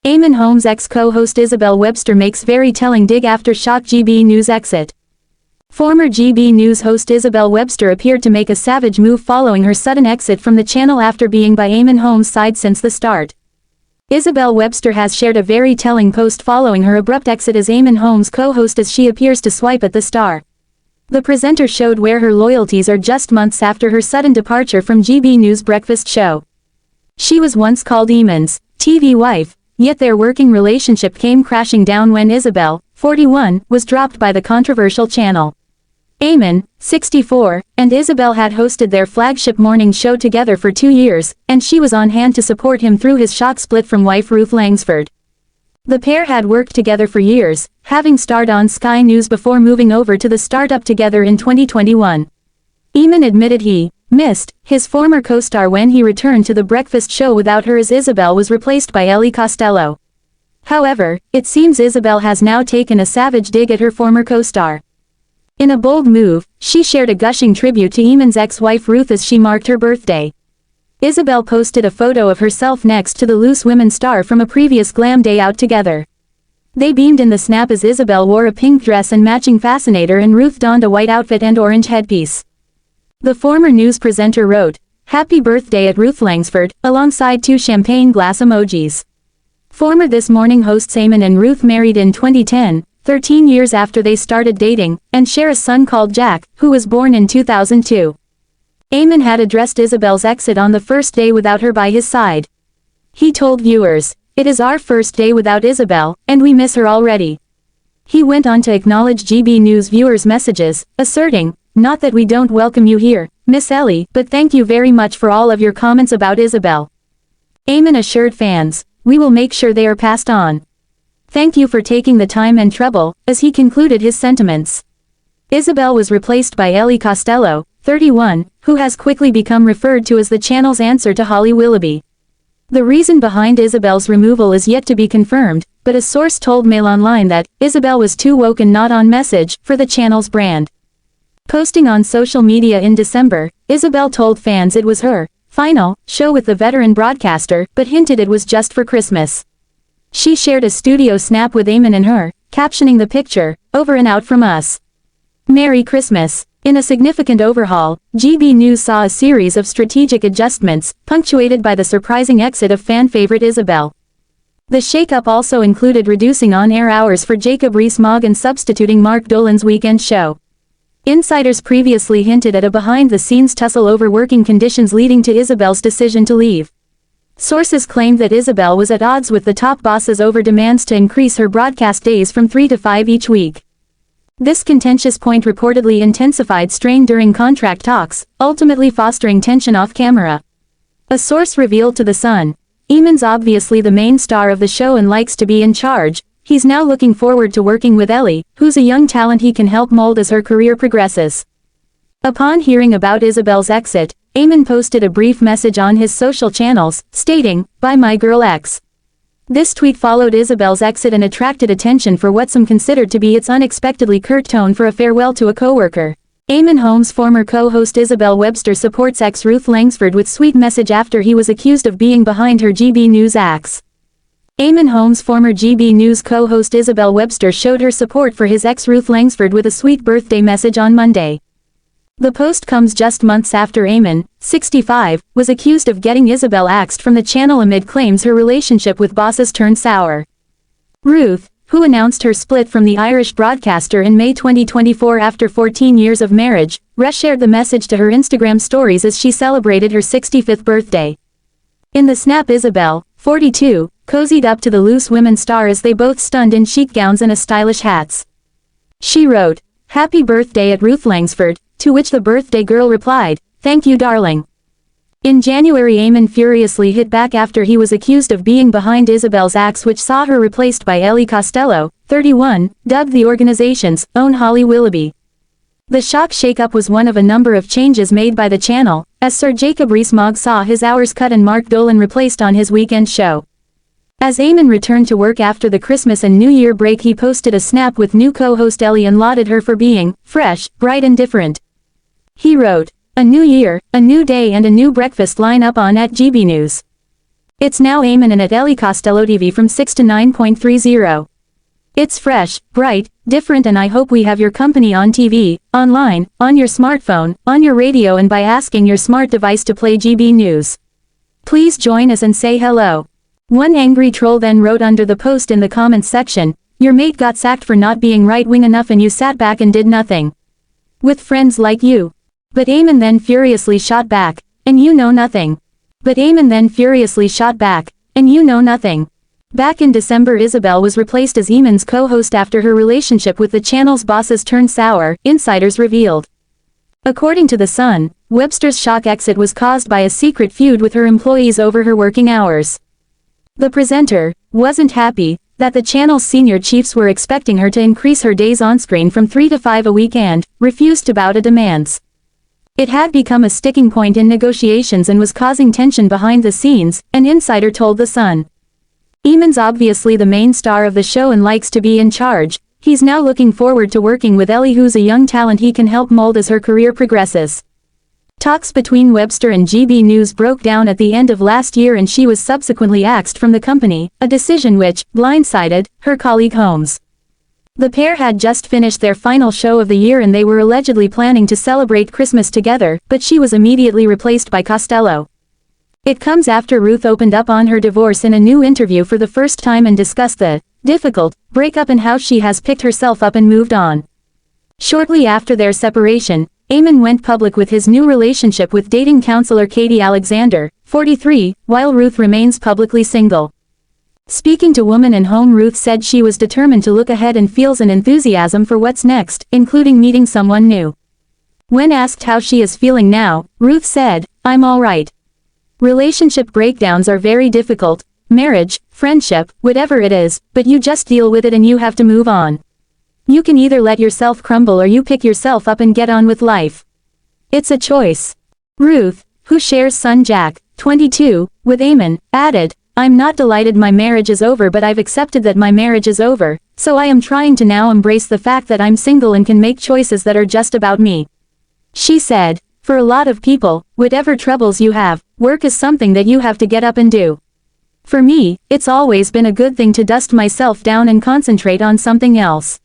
Eamonn Holmes' ex-co-host Isabel Webster makes very telling dig after shock GB News exit. Former GB News host Isabel Webster appeared to make a savage move following her sudden exit from the channel after being by Eamonn Holmes' side since the start. Isabel Webster has shared a very telling post following her abrupt exit as Eamonn Holmes' co-host as she appears to swipe at the star. The presenter showed where her loyalties are just months after her sudden departure from GB News' breakfast show. She was once called Eamonn's TV wife, yet their working relationship came crashing down when Isabel, 41, was dropped by the controversial channel. Eamonn, 64, and Isabel had hosted their flagship morning show together for 2 years, and she was on hand to support him through his shock split from wife Ruth Langsford. The pair had worked together for years, having starred on Sky News before moving over to the startup together in 2021. Eamonn admitted he missed his former co-star when he returned to the breakfast show without her as Isabel was replaced by Ellie Costello. However, it seems Isabel has now taken a savage dig at her former co-star. In a bold move, she shared a gushing tribute to Eamonn's ex-wife Ruth as she marked her birthday. Isabel posted a photo of herself next to the Loose Women star from a previous glam day out together. They beamed in the snap as Isabel wore a pink dress and matching fascinator and Ruth donned a white outfit and orange headpiece. The former news presenter wrote, "Happy birthday at Ruth Langsford," alongside 2 champagne glass emojis. Former This Morning hosts Eamonn and Ruth married in 2010, 13 years after they started dating, and share a son called Jack, who was born in 2002. Eamonn had addressed Isabel's exit on the first day without her by his side. He told viewers, "It is our first day without Isabel, and we miss her already." He went on to acknowledge GB News viewers' messages, asserting, "Not that we don't welcome you here, Miss Ellie, but thank you very much for all of your comments about Isabel." Eamonn assured fans, "We will make sure they are passed on. Thank you for taking the time and trouble," as he concluded his sentiments. Isabel was replaced by Ellie Costello, 31, who has quickly become referred to as the channel's answer to Holly Willoughby. The reason behind Isabel's removal is yet to be confirmed, but a source told Mail Online that Isabel was too woke and not on message for the channel's brand. Posting on social media in December, Isabel told fans it was her final show with the veteran broadcaster, but hinted it was just for Christmas. She shared a studio snap with Eamonn and her, captioning the picture, "Over and out from us. Merry Christmas." In a significant overhaul, GB News saw a series of strategic adjustments, punctuated by the surprising exit of fan favorite Isabel. The shakeup also included reducing on-air hours for Jacob Rees-Mogg and substituting Mark Dolan's weekend show. Insiders previously hinted at a behind-the-scenes tussle over working conditions leading to Isabel's decision to leave. Sources claimed that Isabel was at odds with the top bosses over demands to increase her broadcast days from 3 to 5 each week. This contentious point reportedly intensified strain during contract talks, ultimately fostering tension off camera. A source revealed to The Sun, "Eamonn's obviously the main star of the show and likes to be in charge. He's now looking forward to working with Ellie, who's a young talent he can help mold as her career progresses." Upon hearing about Isabel's exit, Eamonn posted a brief message on his social channels, stating, "Bye my girl X." This tweet followed Isabel's exit and attracted attention for what some considered to be its unexpectedly curt tone for a farewell to a coworker. Eamonn Holmes' former co-host Isabel Webster supports ex-Ruth Langsford with sweet message after he was accused of being behind her GB News acts. Eamonn Holmes' former GB News co-host Isabel Webster showed her support for his ex-Ruth Langsford with a sweet birthday message on Monday. The post comes just months after Eamonn, 65, was accused of getting Isabel axed from the channel amid claims her relationship with bosses turned sour. Ruth, who announced her split from the Irish broadcaster in May 2024 after 14 years of marriage, reshared the message to her Instagram stories as she celebrated her 65th birthday. In the snap, Isabel, 42, cozied up to the Loose Women star as they both stunned in chic gowns and stylish hats. She wrote, "Happy birthday at Ruth Langsford," to which the birthday girl replied, "Thank you darling." In January, Eamonn furiously hit back after he was accused of being behind Isabel's acts, which saw her replaced by Ellie Costello, 31, dubbed the organization's own Holly Willoughby. The shock shakeup was one of a number of changes made by the channel, as Sir Jacob Rees-Mogg saw his hours cut and Mark Dolan replaced on his weekend show. As Eamonn returned to work after the Christmas and New Year break, he posted a snap with new co-host Ellie and lauded her for being fresh, bright and different. He wrote, "A new year, a new day and a new breakfast line up on @GB News." It's now Eamonn and at Ellie Costello TV from 6 to 9.30. It's fresh, bright, different, and I hope we have your company on TV, online, on your smartphone, on your radio, and by asking your smart device to play GB News. Please join us and say hello. One angry troll then wrote under the post in the comments section, "Your mate got sacked for not being right-wing enough and you sat back and did nothing. With friends like you." But Eamonn then furiously shot back, "And you know nothing." But Eamonn then furiously shot back, "And you know nothing." Back in December, Isabel was replaced as Eamonn's co-host after her relationship with the channel's bosses turned sour, insiders revealed. According to The Sun, Webster's shock exit was caused by a secret feud with her employees over her working hours. The presenter wasn't happy that the channel's senior chiefs were expecting her to increase her days on screen from 3 to 5 a week and refused to bow to demands. It had become a sticking point in negotiations and was causing tension behind the scenes, an insider told The Sun. Eamonn's obviously the main star of the show and likes to be in charge. He's now looking forward to working with Ellie, who's a young talent he can help mold as her career progresses. Talks between Webster and GB News broke down at the end of last year and she was subsequently axed from the company, a decision which blindsided her colleague Holmes. The pair had just finished their final show of the year and they were allegedly planning to celebrate Christmas together, but she was immediately replaced by Costello. It comes after Ruth opened up on her divorce in a new interview for the first time and discussed the difficult breakup and how she has picked herself up and moved on. Shortly after their separation, Eamonn went public with his new relationship with dating counselor Katie Alexander, 43, while Ruth remains publicly single. Speaking to Woman and Home, Ruth said she was determined to look ahead and feels an enthusiasm for what's next, including meeting someone new. When asked how she is feeling now, Ruth said, "I'm all right. Relationship breakdowns are very difficult, marriage, friendship, whatever it is, but you just deal with it and you have to move on. You can either let yourself crumble or you pick yourself up and get on with life. It's a choice." Ruth, who shares son Jack, 22, with Eamonn, added, "I'm not delighted my marriage is over, but I've accepted that my marriage is over, so I am trying to now embrace the fact that I'm single and can make choices that are just about me." She said, "For a lot of people, whatever troubles you have, work is something that you have to get up and do. For me, it's always been a good thing to dust myself down and concentrate on something else."